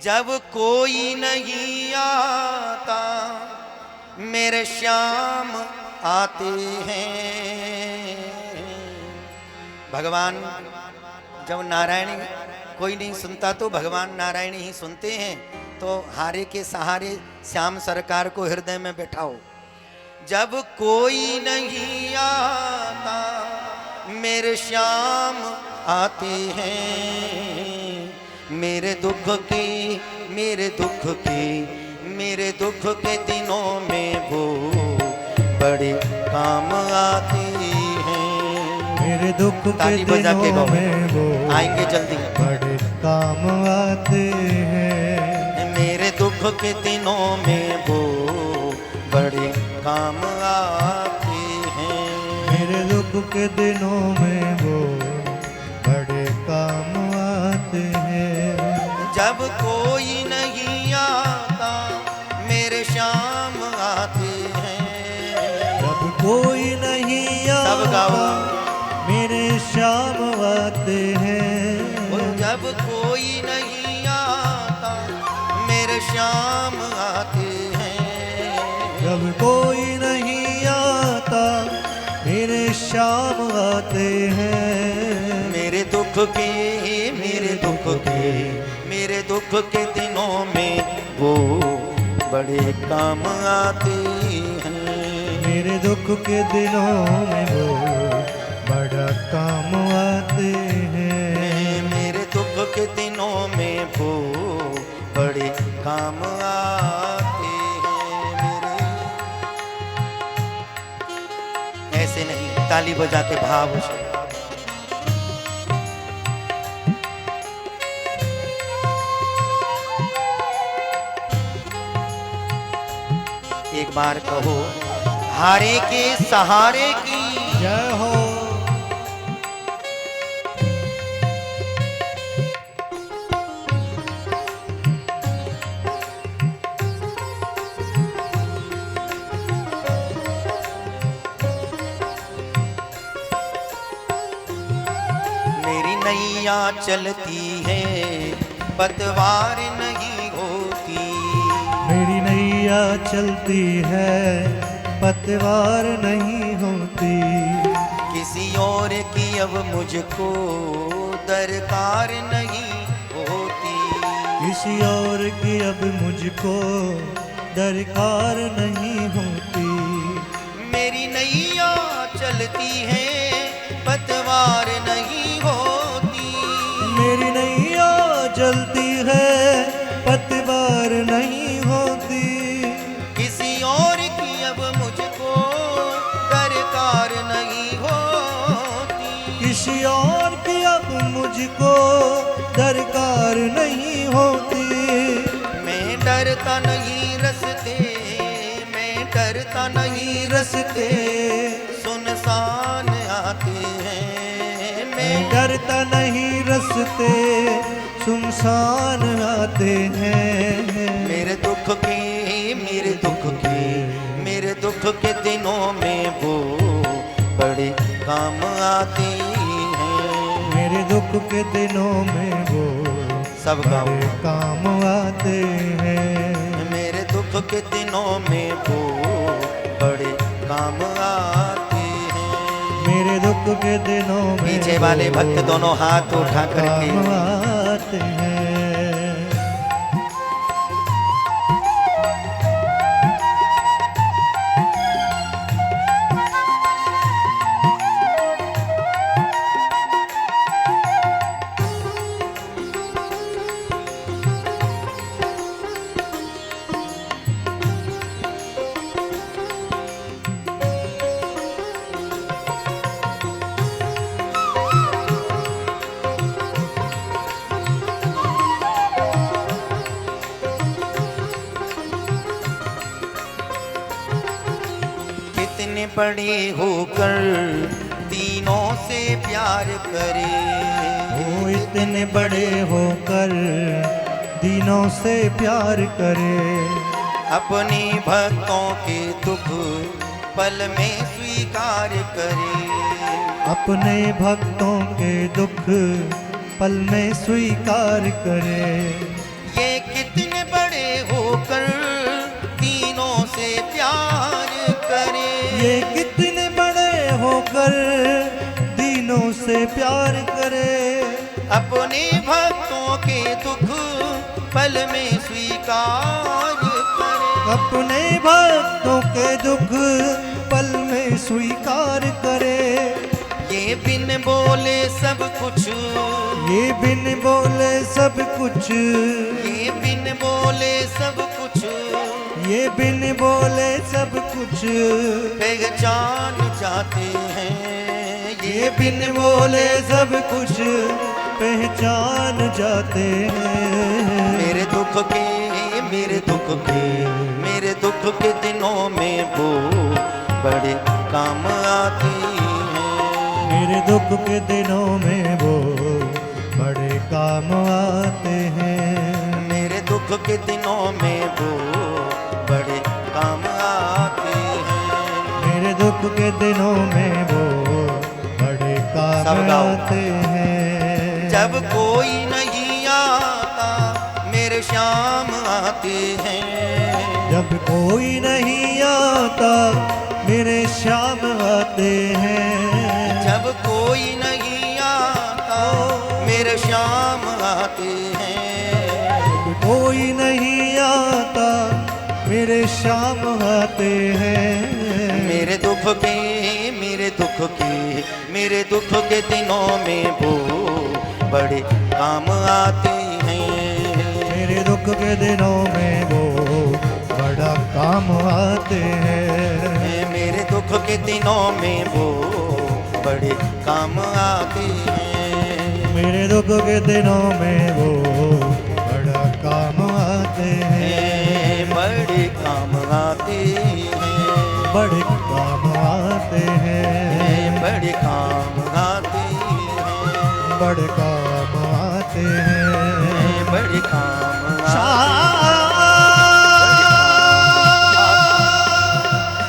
जब कोई नहीं आता मेरे श्याम आते हैं। भगवान जब नारायण कोई नहीं सुनता तो भगवान नारायण ही सुनते हैं। तो हारे के सहारे श्याम सरकार को हृदय में बैठाओ। जब कोई नहीं आता मेरे श्याम आते हैं। मेरे दुख के मेरे दुख के दिनों में वो बड़े काम आते हैं। मेरे दुख के दिनों में वो आएंगे जल्दी, बड़े काम आते हैं। मेरे दुख के दिनों में वो बड़े काम आते हैं। मेरे दुख के दिनों में वो बड़े काम आते हैं। जब कोई नहीं आता मेरे श्याम आते हैं। जब कोई नहीं सब गाओ। आता मेरे श्याम आते हैं। और जब कोई नहीं आता मेरे श्याम आते हैं। जब कोई नहीं आता मेरे श्याम आते हैं। मेरे दुख के दिनों में वो बड़े काम आते हैं। मेरे दुख के दिनों में वो बड़ा काम आते हैं। मेरे दुख के दिनों में वो बड़े काम आते हैं। मेरे ऐसे नहीं, ताली बजा के भाव से। एक बार कहो, हारे के सहारे की जय हो। मेरी नैया चलती है पतवार नहीं होती। मेरी नैया चलती है पतवार नहीं होती। किसी और की अब मुझको दरकार नहीं होती। किसी और की अब मुझको दरकार नहीं होती। मेरी नैया चलती है पतवार नहीं होती। मेरी नैया चलती है पतवार नहीं होती। किसी और की अब मुझको दरकार नहीं होती। किसी और की अब मुझको दरकार नहीं होती। मैं डरता नहीं रस्ते, मैं डरता नहीं रस्ते सुनसान आते हैं। मैं डरता नहीं रस्ते सुनसान आते हैं। मेरे दुख के दिनों में वो बड़े काम आते हैं। मेरे दुख के दिनों में वो सब गाओ। बड़े काम आते हैं। मेरे दुख के दिनों में वो बड़े काम आते हैं। मेरे दुख के दिनों में पीछे वाले भक्त दोनों हाथ उठा करके काम आते हैं। कितने बड़े होकर तीनों से प्यार करे। वो इतने बड़े होकर दिनों से प्यार करे। अपने भक्तों के दुख पल में स्वीकार करे। अपने भक्तों के दुख पल में स्वीकार करे। ये ये कितने बड़े होकर दीनों से प्यार करे। अपने भक्तों के दुख पल में स्वीकार करे। अपने भक्तों के दुख पल में स्वीकार करे। ये बिन बोले सब कुछ, ये बिन बोले सब कुछ, ये बिन बोले सब कुछ, ये बिन बोले सब कुछ पहचान जाते हैं। ये बिन बोले सब कुछ पहचान जाते हैं। मेरे दुख के, मेरे दुख के, मेरे दुख के दिनों में वो बड़े काम आती हैं। मेरे दुख के दिनों में वो बड़े काम आते हैं। मेरे दुख के दिनों में वो बड़े काम आते हैं। मेरे दुख के दिनों में वो बड़े सब काम गाओ। आते हैं। जब कोई नहीं आता मेरे श्याम आते हैं। जब कोई नहीं आता मेरे श्याम आते हैं। जब कोई नहीं आता मेरे श्याम आते हैं। जब कोई नहीं आता मेरे श्याम आते हैं। मेरे दुख के, मेरे दुख के, मेरे दुख के दिनों में वो बड़े काम आते हैं। मेरे दुख के दिनों में वो बड़ा काम आते हैं। मेरे दुख के दिनों में वो बड़े काम आते हैं। मेरे दुख के दिनों में वो बड़ा काम आते हैं। बड़े काम आते हैं। बड़े काम आते हैं। बड़े काम आते हैं। बड़े काम आते हैं। बड़े काम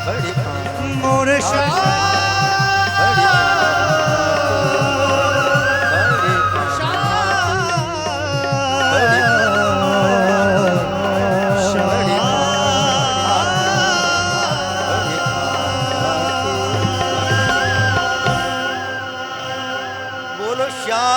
बड़े काम मोरे श्याम